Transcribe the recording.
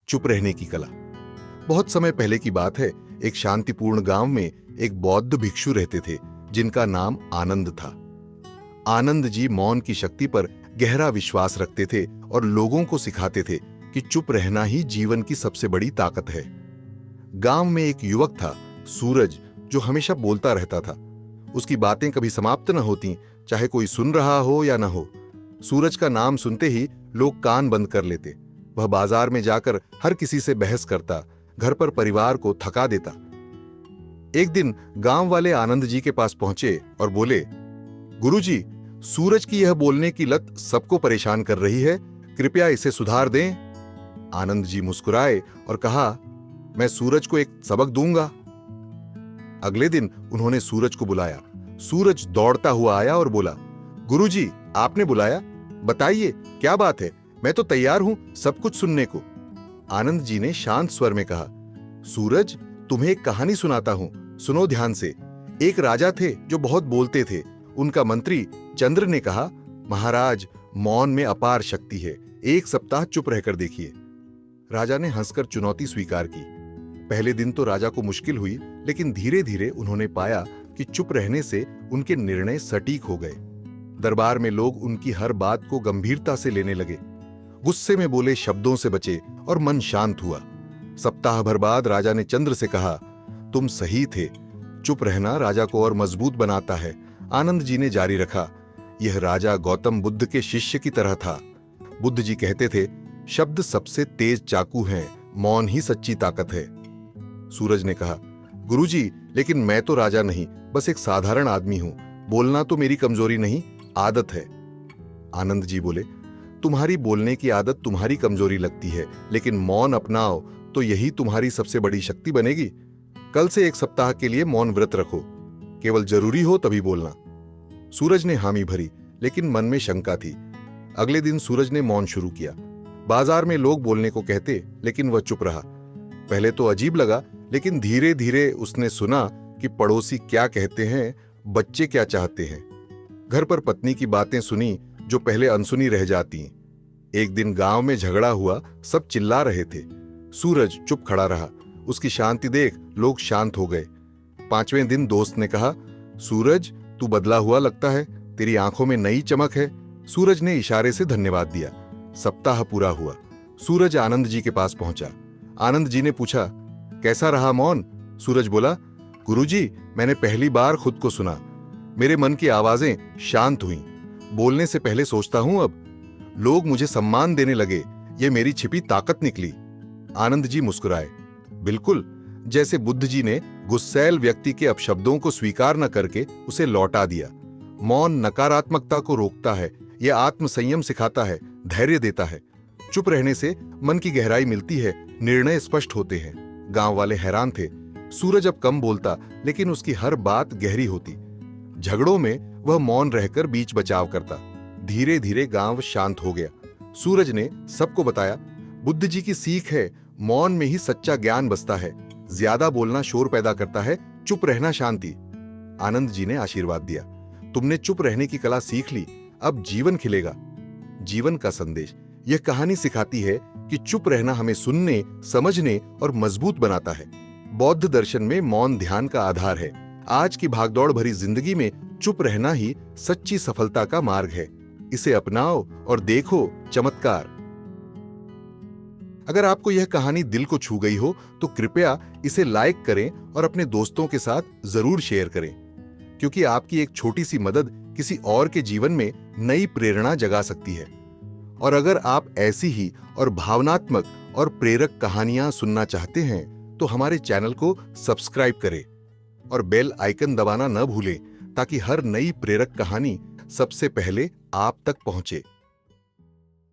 चुप रहने की कला। बहुत समय पहले की बात है। एक शांतिपूर्ण गांव में एक बौद्ध भिक्षु रहते थे जिनका नाम आनंद था। आनंद जी मौन की शक्ति पर गहरा विश्वास रखते थे और लोगों को सिखाते थे कि चुप रहना ही जीवन की सबसे बड़ी ताकत है। गांव में एक युवक था, सूरज, जो हमेशा बोलता रहता था। उसकी बातें कभी समाप्त न होती, चाहे कोई सुन रहा हो या न हो। सूरज का नाम सुनते ही लोग कान बंद कर लेते। वह बाजार में जाकर हर किसी से बहस करता, घर पर परिवार को थका देता। एक दिन गांव वाले आनंद जी के पास पहुंचे और बोले, गुरुजी, सूरज की यह बोलने की लत सबको परेशान कर रही है, कृपया इसे सुधार दें। आनंद जी मुस्कुराए और कहा, मैं सूरज को एक सबक दूंगा। अगले दिन उन्होंने सूरज को बुलाया। सूरज दौड़ता हुआ आया और बोला, गुरुजी, आपने बुलाया, बताइए क्या बात है, मैं तो तैयार हूं सब कुछ सुनने को। आनंद जी ने शांत स्वर में कहा, सूरज, तुम्हें एक कहानी सुनाता हूं, सुनो ध्यान से। एक राजा थे जो बहुत बोलते थे। उनका मंत्री चंद्र ने कहा, महाराज, मौन में अपार शक्ति है, एक सप्ताह चुप रहकर देखिए। राजा ने हंसकर चुनौती स्वीकार की। पहले दिन तो राजा को मुश्किल हुई, लेकिन धीरे धीरे उन्होंने पाया कि चुप रहने से उनके निर्णय सटीक हो गए। दरबार में लोग उनकी हर बात को गंभीरता से लेने लगे। गुस्से में बोले शब्दों से बचे और मन शांत हुआ। सप्ताह भर बाद राजा ने चंद्र से कहा, तुम सही थे, चुप रहना राजा को और मजबूत बनाता है। आनंद जी ने जारी रखा, यह राजा गौतम बुद्ध के शिष्य की तरह था। बुद्ध जी कहते थे, शब्द सबसे तेज चाकू हैं, मौन ही सच्ची ताकत है। सूरज ने कहा, गुरुजी, लेकिन मैं तो राजा नहीं, बस एक साधारण आदमी हूं। बोलना तो मेरी कमजोरी नहीं, आदत है। आनंद जी बोले, तुम्हारी बोलने की आदत तुम्हारी कमजोरी लगती है, लेकिन मौन अपनाओ तो यही तुम्हारी सबसे बड़ी शक्ति बनेगी। कल से एक सप्ताह के लिए मौन व्रत रखो, केवल जरूरी हो तभी बोलना। सूरज ने हामी भरी, लेकिन मन में शंका थी। अगले दिन सूरज ने मौन शुरू किया। बाजार में लोग बोलने को कहते, लेकिन वह चुप रहा। पहले तो अजीब लगा, लेकिन धीरे धीरे उसने सुना कि पड़ोसी क्या कहते हैं, बच्चे क्या चाहते हैं। घर पर पत्नी की बातें सुनी जो पहले अनसुनी रह जाती। एक दिन गांव में झगड़ा हुआ, सब चिल्ला रहे थे। सूरज चुप खड़ा रहा। उसकी शांति देख लोग शांत हो गए। 5वें दिन दोस्त ने कहा, सूरज, तू बदला हुआ लगता है, तेरी आंखों में नई चमक है। सूरज ने इशारे से धन्यवाद दिया। सप्ताह पूरा हुआ। सूरज आनंद जी के पास पहुंचा। आनंद जी ने पूछा, कैसा रहा मौन? सूरज बोला, गुरुजी, मैंने पहली बार खुद को सुना। मेरे मन की आवाजें शांत हुईं। बोलने से पहले सोचता हूं अब। लोग मुझे सम्मान देने लगे, ये मेरी छिपी ताकत निकली। आनंद जी मुस्कुराए। बिल्कुल, जैसे बुद्ध जी ने गुस्सैल व्यक्ति के अपशब्दों को स्वीकार न करके उसे लौटा दिया। मौन नकारात्मकता को रोकता है, यह आत्मसंयम सिखाता है, धैर्य देता है। चुप रहने से मन की गहराई मिलती है, निर्णय स्पष्ट होते हैं। गांव वाले हैरान थे। सूरज अब कम बोलता, लेकिन उसकी हर बात गहरी होती। झगड़ों में वह मौन रहकर बीच बचाव करता। धीरे धीरे गांव शांत हो गया। सूरज ने सबको बताया, बुद्ध जी की सीख है, मौन में ही सच्चा ज्ञान बसता है। ज्यादा बोलना शोर पैदा करता है, चुप रहना शांति। आनंद जी ने आशीर्वाद दिया, तुमने चुप रहने की कला सीख ली, अब जीवन खिलेगा। जीवन का संदेश, यह कहानी सिखाती है कि चुप रहना हमें सुनने, समझने और मजबूत बनाता है। बौद्ध दर्शन में मौन ध्यान का आधार है। आज की भागदौड़ भरी जिंदगी में चुप रहना ही सच्ची सफलता का मार्ग है। इसे अपनाओ और देखो चमत्कार। अगर आपको यह कहानी दिल को छू गई हो तो कृपया इसे लाइक करें और अपने दोस्तों के साथ जरूर शेयर करें, क्योंकि आपकी एक छोटी सी मदद किसी और के जीवन में नई प्रेरणा जगा सकती है। और अगर आप ऐसी ही और भावनात्मक और प्रेरक कहानियां सुनना चाहते हैं तो हमारे चैनल को सब्सक्राइब करें और बेल आइकन दबाना न भूलें, ताकि हर नई प्रेरक कहानी सबसे पहले आप तक पहुंचे।